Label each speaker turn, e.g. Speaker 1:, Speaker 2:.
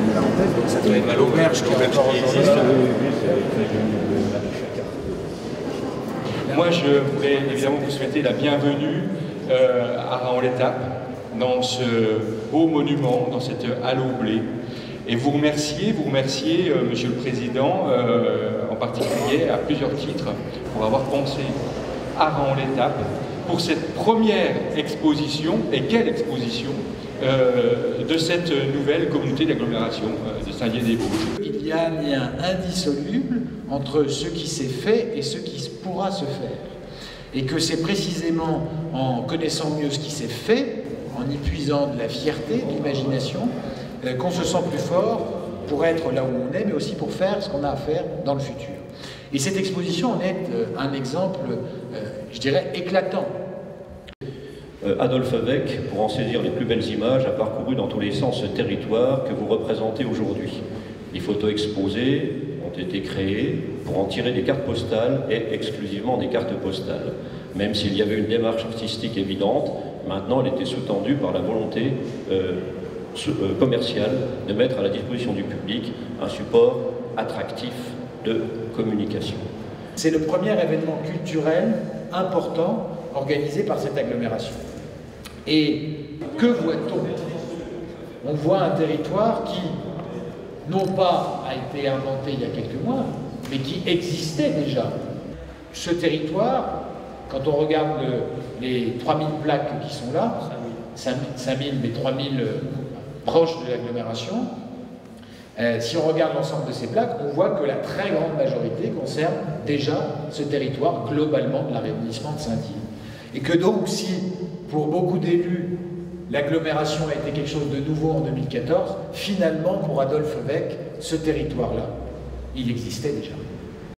Speaker 1: une parenthèse, donc cette auberge qui est encore aujourd'hui.
Speaker 2: Moi, je voulais évidemment vous souhaiter la bienvenue à Raon-l'Étape, dans ce beau monument, dans cette halle au blé. Et vous remercier, Monsieur le Président, en particulier à plusieurs titres, pour avoir pensé à Raon-l'Étape, pour cette première exposition, et quelle exposition, de cette nouvelle communauté d'agglomération de Saint-Dié-des-Vosges.
Speaker 1: Il y a un lien indissoluble entre ce qui s'est fait et ce qui pourra se faire. Et que c'est précisément en connaissant mieux ce qui s'est fait, en y puisant de la fierté, de l'imagination, qu'on se sent plus fort pour être là où on est, mais aussi pour faire ce qu'on a à faire dans le futur. Et cette exposition en est un exemple, je dirais, éclatant.
Speaker 3: Adolphe Weck, pour en saisir les plus belles images, a parcouru dans tous les sens ce territoire que vous représentez aujourd'hui. Les photos exposées ont été créées pour en tirer des cartes postales et exclusivement des cartes postales. Même s'il y avait une démarche artistique évidente, maintenant elle était sous-tendue par la volonté commerciale de mettre à la disposition du public un support attractif de communication.
Speaker 1: C'est le premier événement culturel important organisé par cette agglomération. Et que voit-on? On voit un territoire qui, non pas a été inventé il y a quelques mois, mais qui existait déjà. Ce territoire, quand on regarde les 3000 plaques qui sont là, 5000 mais 3000 proches de l'agglomération, si on regarde l'ensemble de ces plaques, on voit que la très grande majorité concerne déjà ce territoire globalement de l'arrondissement de Saint-Dié. Et que donc si, pour beaucoup d'élus, l'agglomération a été quelque chose de nouveau en 2014, finalement pour Adolphe Weck, ce territoire-là, il existait déjà.